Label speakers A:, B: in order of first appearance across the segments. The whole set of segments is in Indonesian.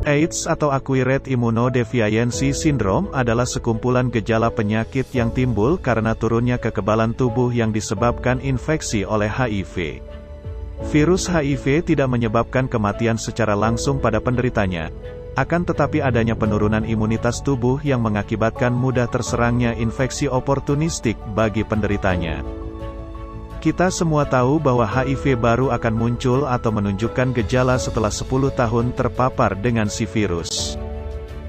A: AIDS atau Acquired Immunodeficiency Syndrome adalah sekumpulan gejala penyakit yang timbul karena turunnya kekebalan tubuh yang disebabkan infeksi oleh HIV. Virus HIV tidak menyebabkan kematian secara langsung pada penderitanya, akan tetapi adanya penurunan imunitas tubuh yang mengakibatkan mudah terserangnya infeksi oportunistik bagi penderitanya. Kita semua tahu bahwa HIV baru akan muncul atau menunjukkan gejala setelah 10 tahun terpapar dengan si virus.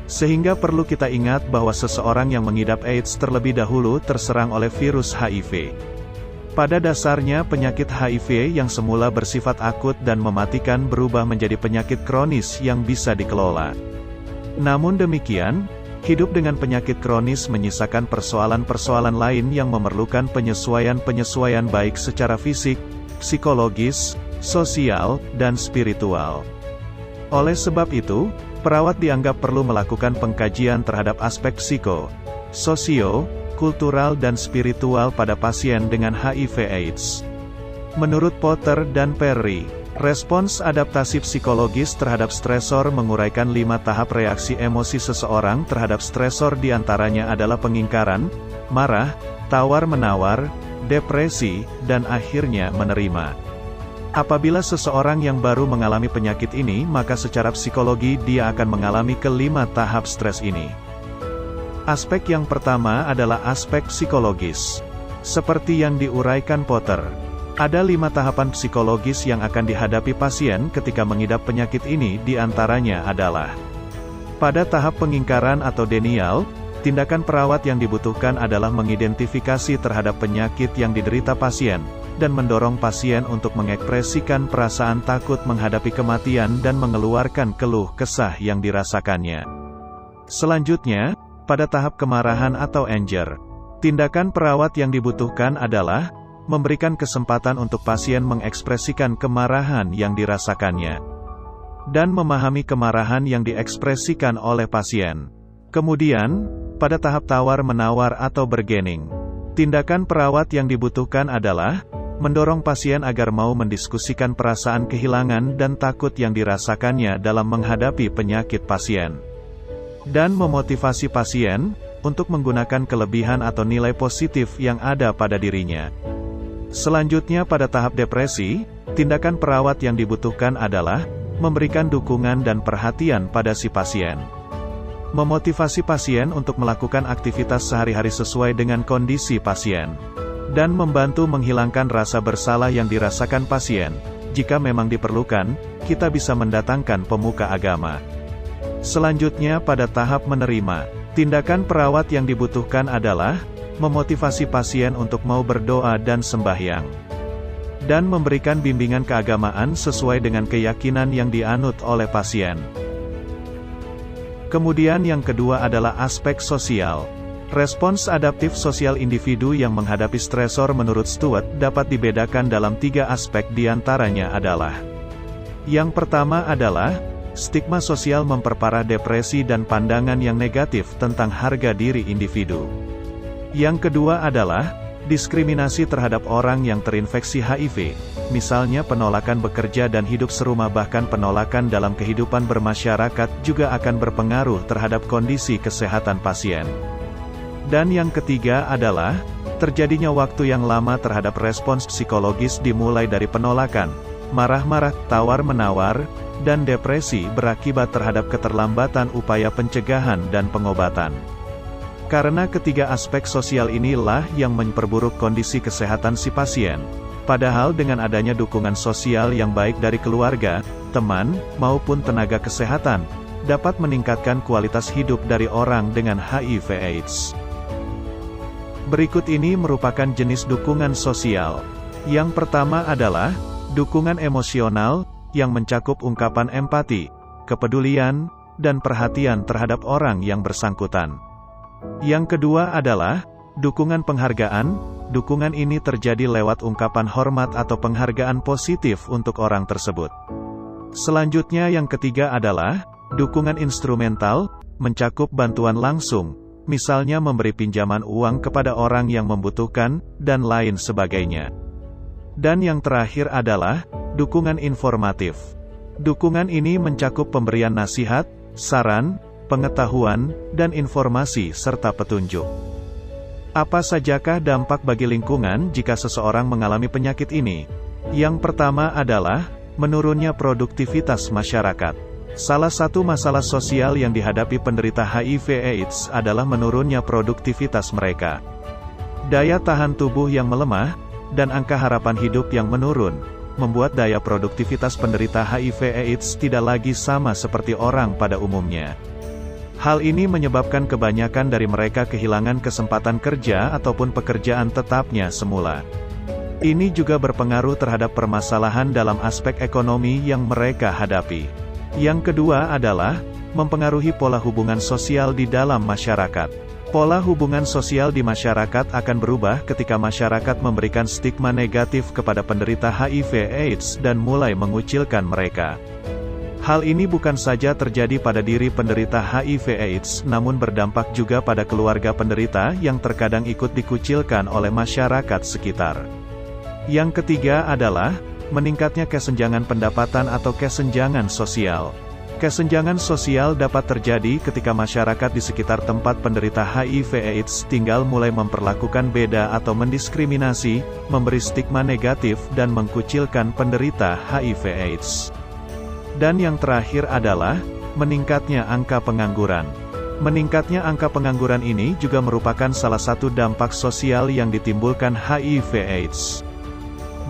A: Sehingga perlu kita ingat bahwa seseorang yang mengidap AIDS terlebih dahulu terserang oleh virus HIV. Pada dasarnya penyakit HIV yang semula bersifat akut dan mematikan berubah menjadi penyakit kronis yang bisa dikelola. Namun demikian, hidup dengan penyakit kronis menyisakan persoalan-persoalan lain yang memerlukan penyesuaian-penyesuaian baik secara fisik, psikologis, sosial, dan spiritual. Oleh sebab itu, perawat dianggap perlu melakukan pengkajian terhadap aspek psiko, sosio, kultural dan spiritual pada pasien dengan HIV/AIDS. Menurut Potter dan Perry, respons adaptasi psikologis terhadap stresor menguraikan 5 tahap reaksi emosi seseorang terhadap stresor, diantaranya adalah pengingkaran, marah, tawar-menawar, depresi, dan akhirnya menerima. Apabila seseorang yang baru mengalami penyakit ini, maka secara psikologi dia akan mengalami ke-5 tahap stres ini. Aspek yang pertama adalah aspek psikologis. Seperti yang diuraikan Potter, ada 5 tahapan psikologis yang akan dihadapi pasien ketika mengidap penyakit ini, diantaranya adalah: pada tahap pengingkaran atau denial, tindakan perawat yang dibutuhkan adalah mengidentifikasi terhadap penyakit yang diderita pasien, dan mendorong pasien untuk mengekspresikan perasaan takut menghadapi kematian dan mengeluarkan keluh kesah yang dirasakannya. Selanjutnya, pada tahap kemarahan atau anger, tindakan perawat yang dibutuhkan adalah memberikan kesempatan untuk pasien mengekspresikan kemarahan yang dirasakannya, dan memahami kemarahan yang diekspresikan oleh pasien. Kemudian, pada tahap tawar-menawar atau bargaining, tindakan perawat yang dibutuhkan adalah mendorong pasien agar mau mendiskusikan perasaan kehilangan dan takut yang dirasakannya dalam menghadapi penyakit pasien, dan memotivasi pasien untuk menggunakan kelebihan atau nilai positif yang ada pada dirinya. Selanjutnya, pada tahap depresi, tindakan perawat yang dibutuhkan adalah memberikan dukungan dan perhatian pada si pasien, memotivasi pasien untuk melakukan aktivitas sehari-hari sesuai dengan kondisi pasien, dan membantu menghilangkan rasa bersalah yang dirasakan pasien. Jika memang diperlukan, kita bisa mendatangkan pemuka agama. Selanjutnya, pada tahap menerima, tindakan perawat yang dibutuhkan adalah memotivasi pasien untuk mau berdoa dan sembahyang, dan memberikan bimbingan keagamaan sesuai dengan keyakinan yang dianut oleh pasien. Kemudian yang kedua adalah aspek sosial. Respons adaptif sosial individu yang menghadapi stresor menurut Stewart dapat dibedakan dalam 3 aspek, diantaranya adalah: yang pertama adalah stigma sosial memperparah depresi dan pandangan yang negatif tentang harga diri individu. Yang kedua adalah diskriminasi terhadap orang yang terinfeksi HIV, misalnya penolakan bekerja dan hidup serumah, bahkan penolakan dalam kehidupan bermasyarakat juga akan berpengaruh terhadap kondisi kesehatan pasien. Dan yang ketiga adalah terjadinya waktu yang lama terhadap respons psikologis, dimulai dari penolakan, marah-marah, tawar-menawar, dan depresi berakibat terhadap keterlambatan upaya pencegahan dan pengobatan. Karena ketiga aspek sosial inilah yang memperburuk kondisi kesehatan si pasien. Padahal dengan adanya dukungan sosial yang baik dari keluarga, teman, maupun tenaga kesehatan, dapat meningkatkan kualitas hidup dari orang dengan HIV/AIDS. Berikut ini merupakan jenis dukungan sosial. Yang pertama adalah dukungan emosional, yang mencakup ungkapan empati, kepedulian, dan perhatian terhadap orang yang bersangkutan. Yang kedua adalah dukungan penghargaan. Dukungan ini terjadi lewat ungkapan hormat atau penghargaan positif untuk orang tersebut. Selanjutnya yang ketiga adalah dukungan instrumental, mencakup bantuan langsung, misalnya memberi pinjaman uang kepada orang yang membutuhkan, dan lain sebagainya. Dan yang terakhir adalah dukungan informatif. Dukungan ini mencakup pemberian nasihat, saran, pengetahuan, dan informasi serta petunjuk. Apa sajakah dampak bagi lingkungan jika seseorang mengalami penyakit ini? Yang pertama adalah menurunnya produktivitas masyarakat. Salah satu masalah sosial yang dihadapi penderita HIV/AIDS adalah menurunnya produktivitas mereka. Daya tahan tubuh yang melemah, dan angka harapan hidup yang menurun, membuat daya produktivitas penderita HIV/AIDS tidak lagi sama seperti orang pada umumnya. Hal ini menyebabkan kebanyakan dari mereka kehilangan kesempatan kerja ataupun pekerjaan tetapnya semula. Ini juga berpengaruh terhadap permasalahan dalam aspek ekonomi yang mereka hadapi. Yang kedua adalah mempengaruhi pola hubungan sosial di dalam masyarakat. Pola hubungan sosial di masyarakat akan berubah ketika masyarakat memberikan stigma negatif kepada penderita HIV/AIDS dan mulai mengucilkan mereka. Hal ini bukan saja terjadi pada diri penderita HIV/AIDS, namun berdampak juga pada keluarga penderita yang terkadang ikut dikucilkan oleh masyarakat sekitar. Yang ketiga adalah meningkatnya kesenjangan pendapatan atau kesenjangan sosial. Kesenjangan sosial dapat terjadi ketika masyarakat di sekitar tempat penderita HIV/AIDS tinggal mulai memperlakukan beda atau mendiskriminasi, memberi stigma negatif dan mengkucilkan penderita HIV/AIDS. Dan yang terakhir adalah meningkatnya angka pengangguran. Meningkatnya angka pengangguran ini juga merupakan salah satu dampak sosial yang ditimbulkan HIV/AIDS.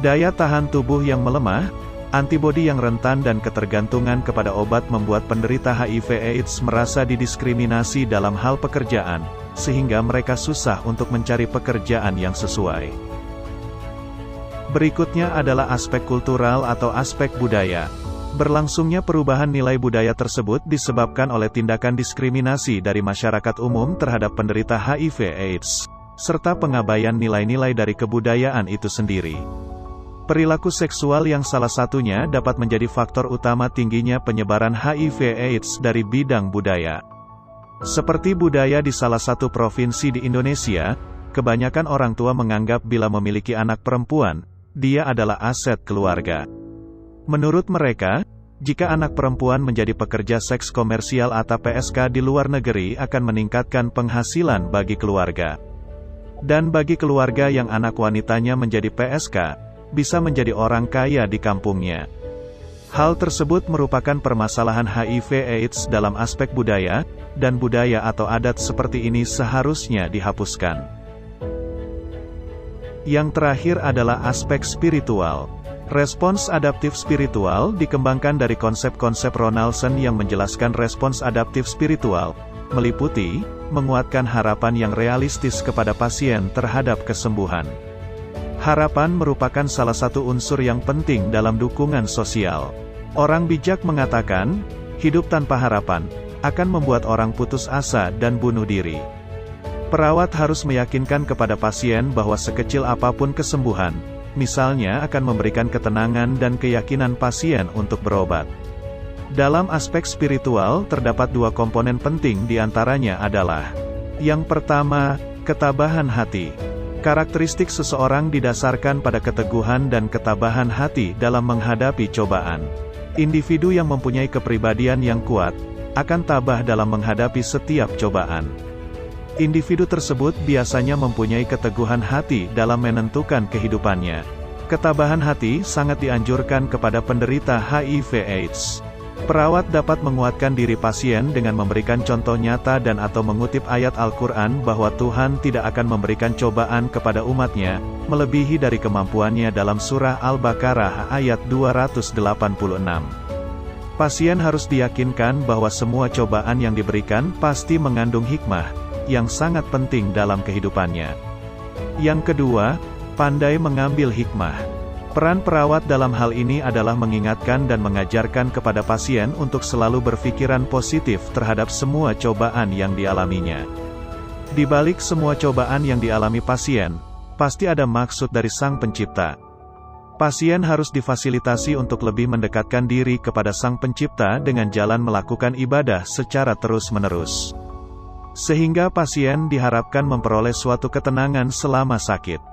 A: Daya tahan tubuh yang melemah, antibodi yang rentan dan ketergantungan kepada obat membuat penderita HIV/AIDS merasa didiskriminasi dalam hal pekerjaan, sehingga mereka susah untuk mencari pekerjaan yang sesuai. Berikutnya adalah aspek kultural atau aspek budaya. Berlangsungnya perubahan nilai budaya tersebut disebabkan oleh tindakan diskriminasi dari masyarakat umum terhadap penderita HIV/AIDS, serta pengabaian nilai-nilai dari kebudayaan itu sendiri. Perilaku seksual yang salah satunya dapat menjadi faktor utama tingginya penyebaran HIV/AIDS dari bidang budaya. Seperti budaya di salah satu provinsi di Indonesia, kebanyakan orang tua menganggap bila memiliki anak perempuan, dia adalah aset keluarga. Menurut mereka, jika anak perempuan menjadi pekerja seks komersial atau PSK di luar negeri akan meningkatkan penghasilan bagi keluarga. Dan bagi keluarga yang anak wanitanya menjadi PSK, bisa menjadi orang kaya di kampungnya. Hal tersebut merupakan permasalahan HIV/AIDS dalam aspek budaya, dan budaya atau adat seperti ini seharusnya dihapuskan. Yang terakhir adalah aspek spiritual. Respons adaptif spiritual dikembangkan dari konsep-konsep Ronaldson yang menjelaskan respons adaptif spiritual, meliputi, menguatkan harapan yang realistis kepada pasien terhadap kesembuhan. Harapan merupakan salah satu unsur yang penting dalam dukungan sosial. Orang bijak mengatakan, hidup tanpa harapan, akan membuat orang putus asa dan bunuh diri. Perawat harus meyakinkan kepada pasien bahwa sekecil apapun kesembuhan, misalnya akan memberikan ketenangan dan keyakinan pasien untuk berobat. Dalam aspek spiritual terdapat dua komponen penting diantaranya adalah: yang pertama, ketabahan hati. Karakteristik seseorang didasarkan pada keteguhan dan ketabahan hati dalam menghadapi cobaan. Individu yang mempunyai kepribadian yang kuat, akan tabah dalam menghadapi setiap cobaan. Individu tersebut biasanya mempunyai keteguhan hati dalam menentukan kehidupannya. Ketabahan hati sangat dianjurkan kepada penderita HIV/AIDS. Perawat dapat menguatkan diri pasien dengan memberikan contoh nyata dan atau mengutip ayat Al-Quran bahwa Tuhan tidak akan memberikan cobaan kepada umatnya, melebihi dari kemampuannya dalam surah Al-Baqarah ayat 286. Pasien harus diyakinkan bahwa semua cobaan yang diberikan pasti mengandung hikmah yang sangat penting dalam kehidupannya. Yang kedua, pandai mengambil hikmah. Peran perawat dalam hal ini adalah mengingatkan dan mengajarkan kepada pasien untuk selalu berpikiran positif terhadap semua cobaan yang dialaminya. Di balik semua cobaan yang dialami pasien, pasti ada maksud dari Sang Pencipta. Pasien harus difasilitasi untuk lebih mendekatkan diri kepada Sang Pencipta dengan jalan melakukan ibadah secara terus-menerus. Sehingga pasien diharapkan memperoleh suatu ketenangan selama sakit.